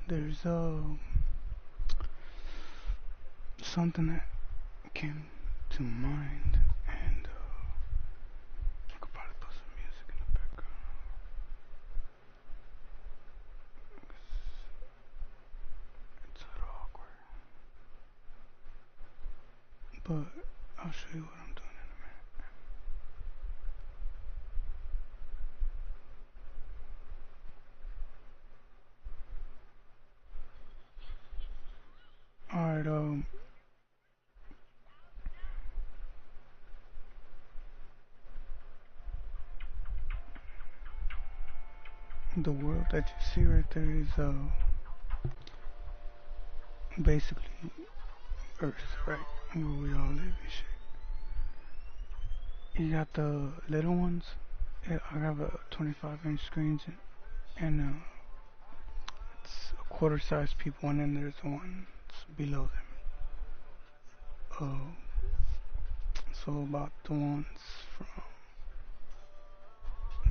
there's something that came to mind, and I could probably put some music in the background. 'Cause it's a little awkward, but I'll show you what I'm doing in a minute. Alright, the world that you see right there is basically Earth, right? Where we all live and shit. You got the little ones. Yeah, I have a 25-inch screen, and it's a quarter size people, and then there's the ones below them. So about the ones from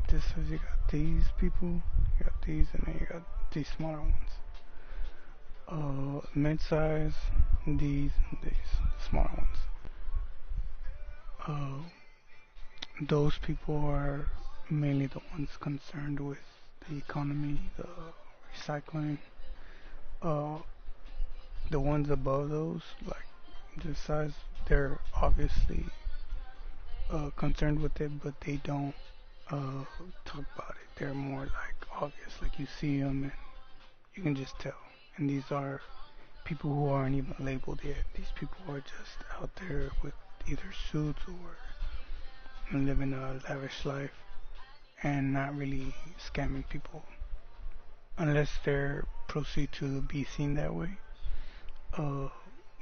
this is you got these people, you got these, and then you got these smaller ones. Mid-size, and these smaller ones. Uh, those people are mainly the ones concerned with the economy, the recycling. Uh, the ones above those, like this size, they're obviously concerned with it, but they don't uh, talk about it. They're more like obvious, like you see them and you can just tell. And these are people who aren't even labeled yet. These people are just out there with either suits or living a lavish life and not really scamming people unless they're proceed to be seen that way. Uh,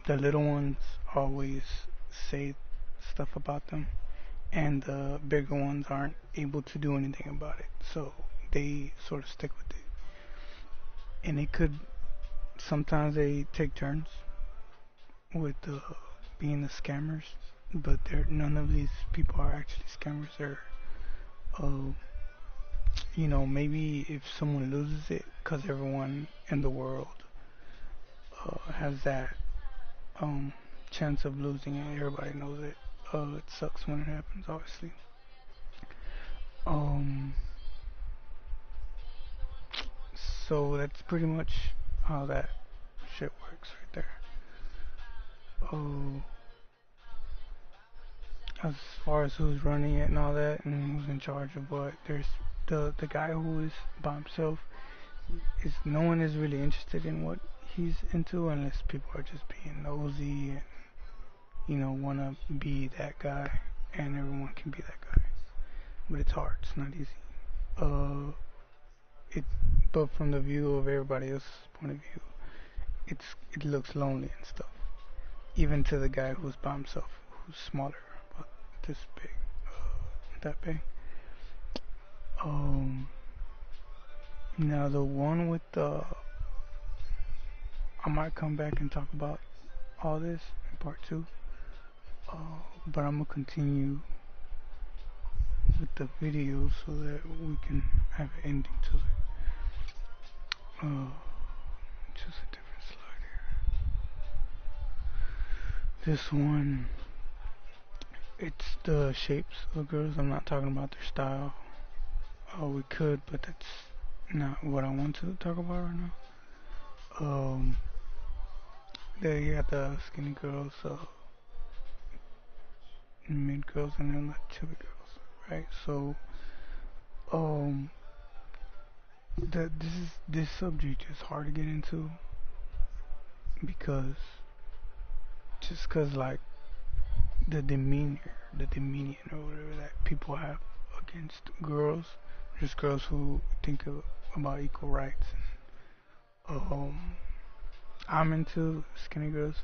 the little ones always say stuff about them, and the bigger ones aren't able to do anything about it. So they sort of stick with it. And it could sometimes they take turns with being the scammers, but none of these people are actually scammers. They're, uh, maybe if someone loses it, because everyone in the world has that um, chance of losing it. Everybody knows it. It sucks when it happens, obviously. Um, so that's pretty much how that shit works right there. Oh, as far as who's running it and all that, and who's in charge of what, there's the guy who is by himself. Is no one is really interested in what he's into unless people are just being nosy and wanna be that guy, and everyone can be that guy. But it's hard. It's not easy. Uh, it but from the view of everybody else's point of view, it looks lonely and stuff. Even to the guy who's by himself, who's smaller, about this big, that big. Um, now the one with the, I might come back and talk about all this in part two. But I'm gonna continue with the video so that we can have an ending to it. Uh, just a different slide here. This one, it's the shapes of the girls. I'm not talking about their style. We could, but that's not what I want to talk about right now. Um, there you got the skinny girls, mid girls, and then the chubby girls, right? So, um, this subject is hard to get into because just cause like the demeanor or whatever that people have against girls. There's girls who think about equal rights. Um, I'm into skinny girls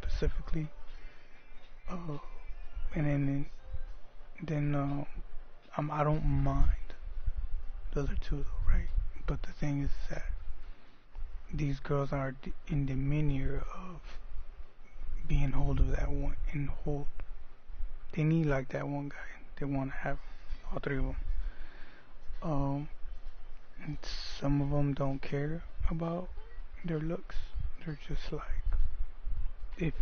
specifically. Uh, and then I don't mind the other two though, right? But the thing is that these girls are in demeanor of being hold of that one and hold. They need like that one guy. They want to have all three of them. Um, and some of them don't care about their looks. They're just like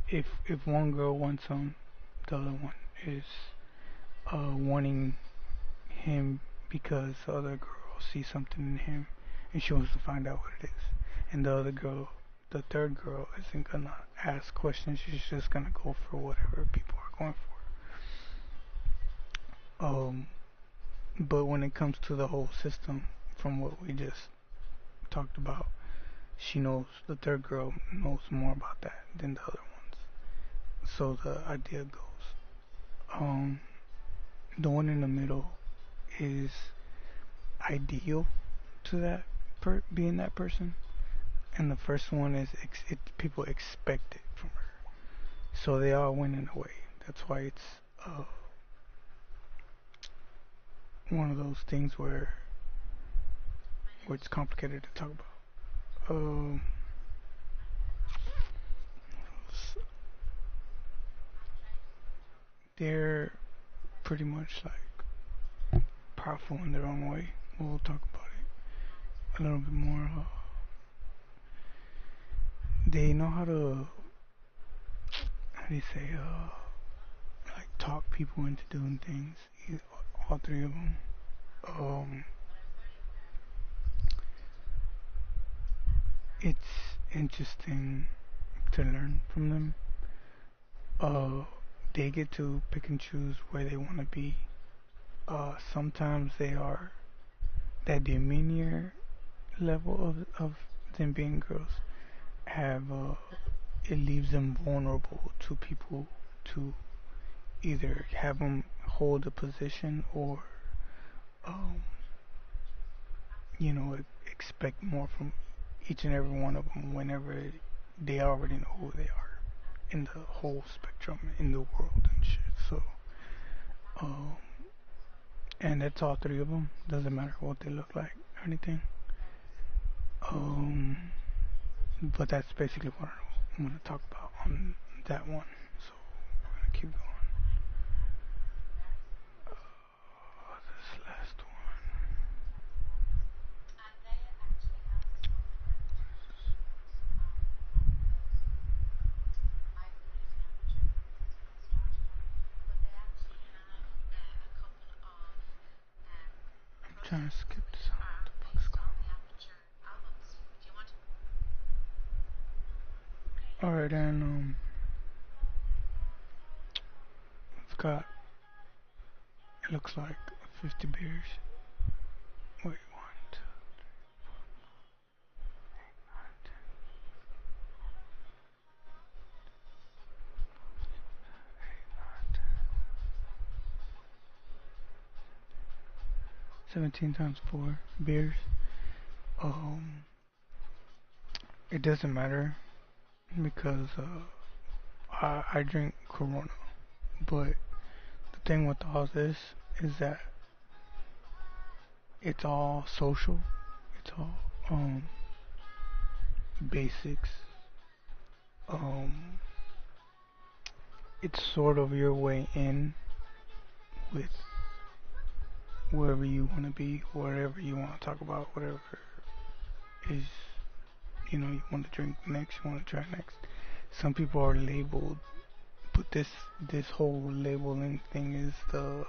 if one girl wants him, the other one is wanting him because the other girl sees something in him and she wants to find out what it is. And the other girl, the third girl, isn't gonna ask questions. She's just gonna go for whatever people are going for. But when it comes to the whole system, from what we just talked about, she knows the third girl knows more about that than the other ones. So the idea goes, um, the one in the middle is ideal to that being that person, and the first one is people expect it from her, so they all win in a way. That's why it's uh, one of those things where it's complicated to talk about. Um, they're pretty much like powerful in their own way. We'll talk about it a little bit more. They know how do you say, like talk people into doing things. All three of them. Um, it's interesting to learn from them. Uh, they get to pick and choose where they want to be. Sometimes they are that demeanor level of them being girls have it leaves them vulnerable to people to either have them hold a position or um, expect more from each and every one of them whenever they already know who they are in the whole spectrum in the world and shit. So, uh, and that's all three of them. Doesn't matter what they look like or anything. Um, but that's basically what I want to talk about on that one. So we're gonna keep going. This last one. I'm trying to skip this one. What the fuck's going on? Alright, and it's got, it looks like 50 beers. Wait, one, two, 17 times 4 beers. Um, it doesn't matter because I drink Corona. But the thing with all this is that it's all social. It's all basics. Um, it's sort of your way in with wherever you want to be, whatever you want to talk about, whatever is you want to drink next, you want to try next. Some people are labeled, but this whole labeling thing is the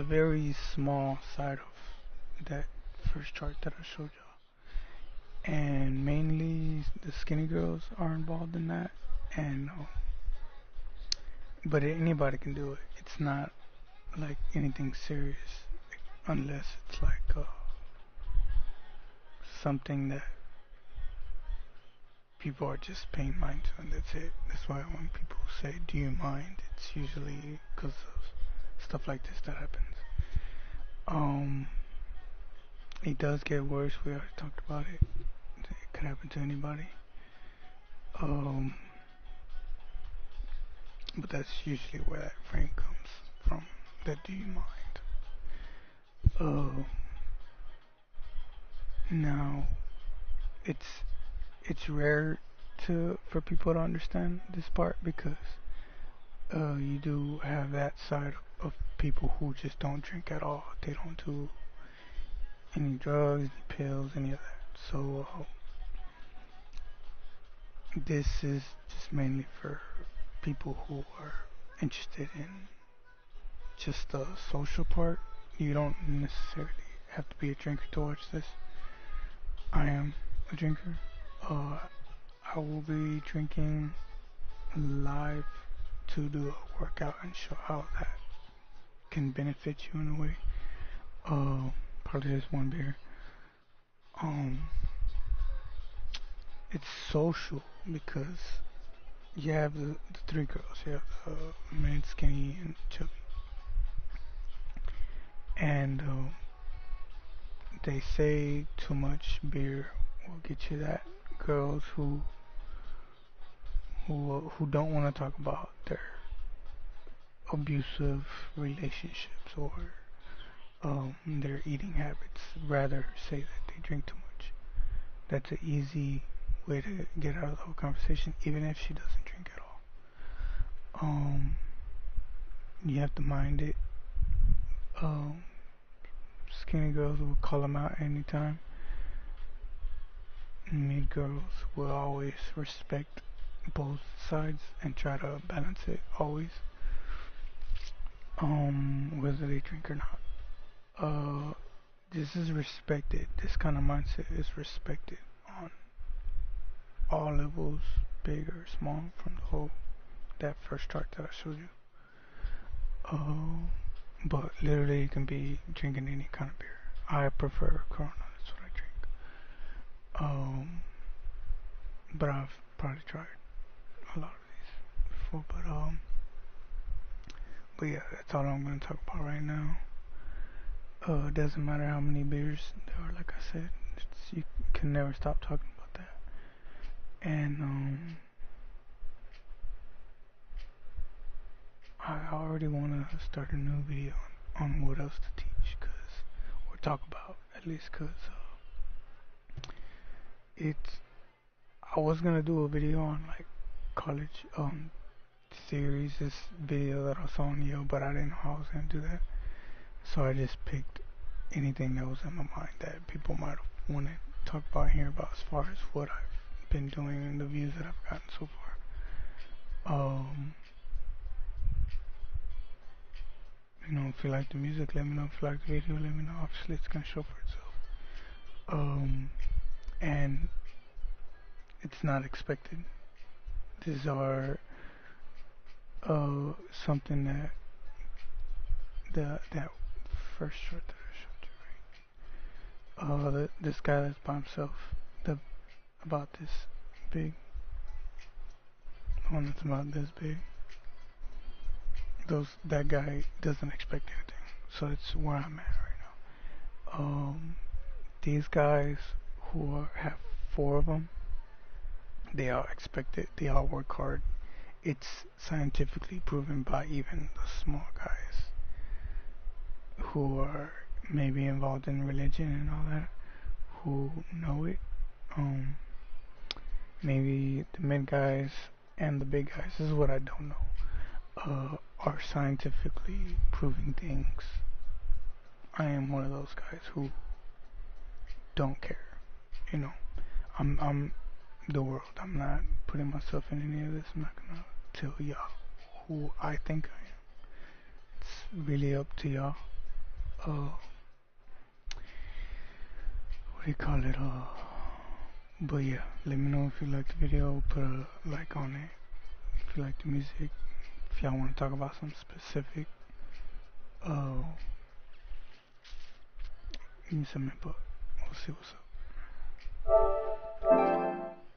very small side of that first chart that I showed y'all. And mainly the skinny girls are involved in that, and but anybody can do it. It's not like anything serious unless it's like something that people are just paying mind to, and that's it. That's why when people say, "Do you mind?" it's usually because of stuff like this that happens. Um, it does get worse. We already talked about it. It could happen to anybody. Um, but that's usually where that frame comes from. That "Do you mind?" Uh, now it's it's rare to for people to understand this part because you do have that side of people who just don't drink at all. They don't do any drugs, any pills, any of that. So this is just mainly for people who are interested in just the social part. You don't necessarily have to be a drinker to watch this. I am a drinker. Uh, I will be drinking live to do a workout and show how that can benefit you in a way. Uh, Probably just one beer. Um, it's social because you have the three girls. You have the man, skinny, and chubby, and they say too much beer will get you that. Girls who don't want to talk about their abusive relationships or their eating habits, rather say that they drink too much. That's an easy way to get out of the whole conversation, even if she doesn't drink at all. Um, you have to mind it. Um, Skinny girls will call them out anytime. Mid girls will always respect both sides and try to balance it always, whether they drink or not. Uh, this is respected. This kind of mindset is respected on all levels, big or small, from the whole that first chart that I showed you. Uh, but literally, you can be drinking any kind of beer. I prefer Corona. That's what I drink. But I've probably tried a lot of these before. But yeah, that's all I'm gonna talk about right now. It doesn't matter how many beers there are. Like I said, you can never stop talking about that. And I already want to start a new video on what else to teach, or talk about at least, it's. I was gonna do a video on like college theories, this video that I saw on Yo, but I didn't know how I was gonna do that. So I just picked anything that was in my mind that people might want to talk about and hear about as far as what I've been doing and the views that I've gotten so far. If you like the music, let me know. If you like the video, let me know. Obviously, it's gonna show for itself. And it's not expected. These are something that first short that I showed you, right? This guy that's by himself, the about this big, the one that's about this big. That guy doesn't expect anything, so it's where I'm at right now. These guys have four of them. They all expect it. They all work hard. It's scientifically proven by even the small guys who are maybe involved in religion and all that, who know it. Um, Maybe the mid guys and the big guys, this is what I don't know, are scientifically proving things. I am one of those guys who don't care. You know, I'm the world. I'm not putting myself in any of this. I'm not gonna tell y'all who I think I am. It's really up to y'all. Uh, what do you call it? But yeah, let me know if you like the video. Put a like on it. If you like the music. If y'all want to talk about something specific, uh, give me some input. We'll see what's up.